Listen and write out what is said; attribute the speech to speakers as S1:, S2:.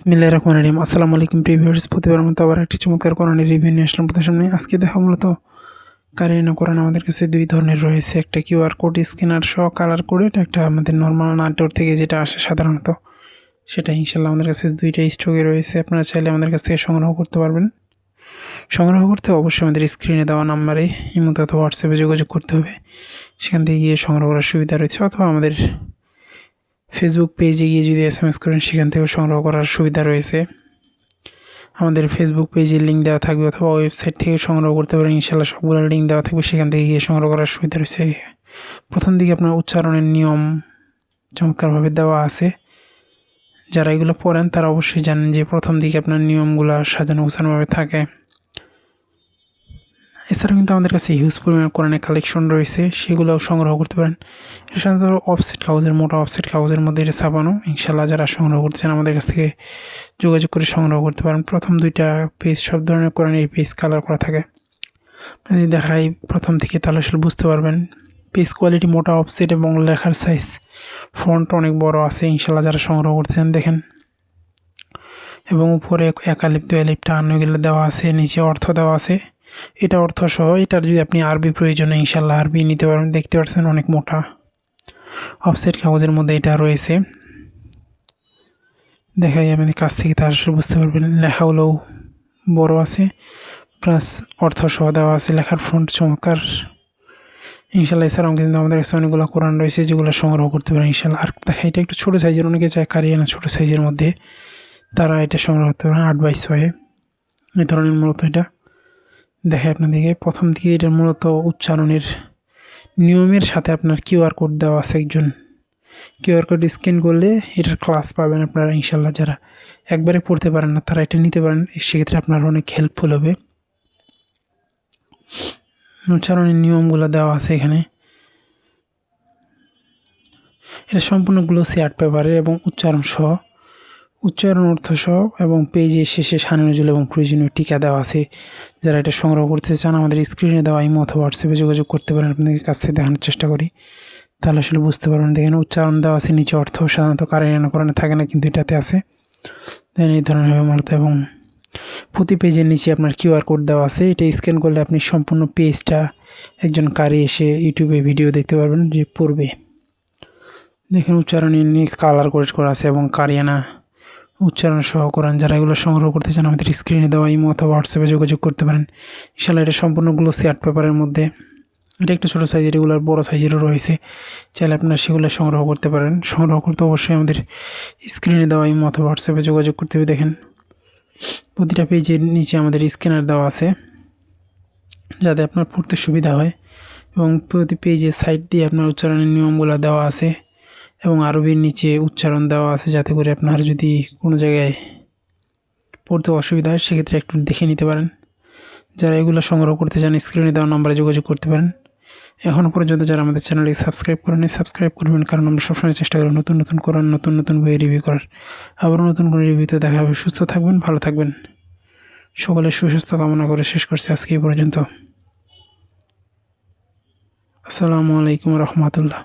S1: বিসমিল্লাহির রহমানির রহিম। আসসালামু আলাইকুম প্রিয় ভিউয়ার্স, প্রতিবারের মতো আবার একটি চমৎকার কোরআনের রিভিউ নিয়ে আসলাম আপনাদের সামনে। আজকে দেখা মূলত কারিনা কোরআন আমাদের কাছে দুই ধরনের রয়েছে, একটা কিউআর কোড স্ক্যানার সহ কালার কোডেড, একটা আমাদের নর্মাল নাটোর থেকে যেটা আসে সাধারণত সেটা ইনশাল্লাহ আমাদের কাছে দুইটাই স্টকে রয়েছে। আপনারা চাইলে আমাদের কাছ থেকে সংগ্রহ করতে পারবেন। সংগ্রহ করতে অবশ্যই আমাদের স্ক্রিনে দেওয়া নাম্বারে ইমোতে অথবা হোয়াটসঅ্যাপে যোগাযোগ করতে হবে, সেখান থেকে গিয়ে সংগ্রহ করার সুবিধা রয়েছে, অথবা আমাদের ফেসবুক পেজে গিয়ে যদি SMS করেন সেখান থেকেও সংগ্রহ করার সুবিধা রয়েছে। আমাদের ফেসবুক পেজে লিঙ্ক দেওয়া থাকবে, অথবা ওয়েবসাইট থেকে সংগ্রহ করতে পারেন। ইনশাল্লাহ সবগুলো লিঙ্ক দেওয়া থাকবে, সেখান থেকে গিয়ে সংগ্রহ করার সুবিধা রয়েছে। প্রথম দিকে আপনার উচ্চারণের নিয়ম চমৎকারভাবে দেওয়া আছে। যারা এগুলো পড়েন তারা অবশ্যই জানেন যে প্রথম দিকে আপনার নিয়মগুলো সাজানো গোছানোভাবে থাকে। এছাড়াও কিন্তু আমাদের কাছে হিউজ পরিমাণ কোরআনের কালেকশন রয়েছে, সেগুলোও সংগ্রহ করতে পারেন। এর সাথে অফসেট কাগজের, মোটা অফসেট কাগজের মধ্যে এটা ছাপানো। ইনশাল্লাহ যারা সংগ্রহ করছেন আমাদের কাছ থেকে যোগাযোগ করে সংগ্রহ করতে পারেন। প্রথম দুইটা পেজ সব ধরনের কোরআনের পেজ কালার করা থাকে। যদি দেখাই প্রথম থেকে তাহলে আসলে বুঝতে পারবেন। পেজ কোয়ালিটি মোটা অফসেট এবং লেখার সাইজ ফন্ট অনেক বড় আছে। ইনশাল্লাহ যারা সংগ্রহ করতে চান দেখেন। এবং উপরে এক আলিফ দুই আলিফ টান এগুলো দেওয়া আছে, নিচে অর্থ দেওয়া আছে। এটা অর্থ সহ। এটার যদি আপনি আরবি প্রয়োজনে ইনশাল্লাহ আরবি নিতে পারবেন। দেখতে পাচ্ছেন অনেক মোটা অফসেট কাগজের মধ্যে এটা রয়েছে। দেখাই আমাদের কাছ থেকে তার আসলে বুঝতে পারবেন। লেখাগুলোও বড় আছে, প্লাস অর্থ সহ দেওয়া আছে। লেখার ফন্ট চমৎকার ইনশাল্লাহ। এছাড়াও কিন্তু আমাদের কাছে অনেকগুলো কোরআন রয়েছে যেগুলো সংগ্রহ করতে পারেন ইনশাল্লাহ। আর দেখা এটা একটু ছোটো সাইজের, অনেকে চায় কারিয়ানা ছোটো সাইজের মধ্যে, তারা এটা সংগ্রহ করতে পারেন 8x6 এই ধরনের। মূলত এটা দেখে আপনাদেরকে প্রথম দিকে এটার মূলত উচ্চারণের নিয়মের সাথে আপনার কিউআর কোড দেওয়া আছে। একজন কিউআর কোড স্ক্যান করলে এটার ক্লাস পাবেন আপনারা ইনশাল্লাহ। যারা একবারে পড়তে পারেন না তারা এটা নিতে পারেন, সেক্ষেত্রে আপনার অনেক হেল্পফুল হবে। উচ্চারণের নিয়মগুলো দেওয়া আছে এখানে। এটা সম্পূর্ণ গ্লোসি আর্ট পেপারের এবং উচ্চারণ সহ, উচ্চারণ অর্থ সহ, এবং পেজে শেষে শানে নজরুল এবং প্রয়োজনীয় টিকা দেওয়া আছে। যারা এটা সংগ্রহ করতে চান আমাদের স্ক্রিনে দেওয়া ইমো অথবা হোয়াটসঅ্যাপে যোগাযোগ করতে পারেন। আপনাদের কাছ থেকে দেখানোর চেষ্টা করি, তাহলে আসলে বুঝতে পারবেন। দেখেন উচ্চারণ দেওয়া আছে, নিচে অর্থ সাধারণত কারিনা কোরআনে থাকে না, কিন্তু এটাতে আছে। দেখেন এই ধরনের হবে মূলত। এবং প্রতি পেজের নিচে আপনার কিউআর কোড দেওয়া আছে। এটা স্ক্যান করলে আপনি সম্পূর্ণ পেজটা একজন কারি এসে ইউটিউবে ভিডিও দেখতে পারবেন যে পড়বে। দেখেন উচ্চারণে নিয়ে কালার কোড করা আছে এবং কারিয়ানা উচ্চারণ সহ কোরআন। যারা এগুলো সংগ্রহ করতে চান আমাদের স্ক্রিনে দেওয়া ইমো অথবা হোয়াটসঅ্যাপে যোগাযোগ করতে পারেন ইনশাল্লাহ। এটা সম্পূর্ণ গ্লোসি আর্ট পেপারের মধ্যে। এটা একটু ছোটো সাইজের, এগুলোর বড়ো সাইজেরও রয়েছে, চাইলে আপনারা সেগুলো সংগ্রহ করতে পারেন। সংগ্রহ করতে অবশ্যই আমাদের স্ক্রিনে দেওয়া ইমো অথবা হোয়াটসঅ্যাপে যোগাযোগ করতে হবে। দেখেন প্রতিটা পেজের নিচে আমাদের স্ক্যানার দেওয়া আছে যাতে আপনার পড়তে সুবিধা হয়, এবং প্রতি পেজের সাইড দিয়ে আপনার উচ্চারণের নিয়মগুলো দেওয়া আছে, এবং আরবির নিচে উচ্চারণ দেওয়া আছে, যাতে করে আপনার যদি কোনো জায়গায় পড়তে অসুবিধা হয় সেক্ষেত্রে একটু দেখে নিতে পারেন। যারা এগুলো সংগ্রহ করতে চান স্ক্রিনে দেওয়া নম্বরে যোগাযোগ করতে পারেন। এখনও পর্যন্ত যারা আমাদের চ্যানেলটি সাবস্ক্রাইব করেনি সাবস্ক্রাইব করবেন, কারণ আমরা সবসময় চেষ্টা করি নতুন নতুন কোরআন, নতুন নতুন বই রিভিউ করার। আবারও নতুন কোনো রিভিউতে দেখা হবে। সুস্থ থাকবেন, ভালো থাকবেন। সকলের সুস্বাস্থ্য কামনা করে শেষ করছি আজকে এই পর্যন্ত। আসসালামু আলাইকুম রহমতুল্লাহ।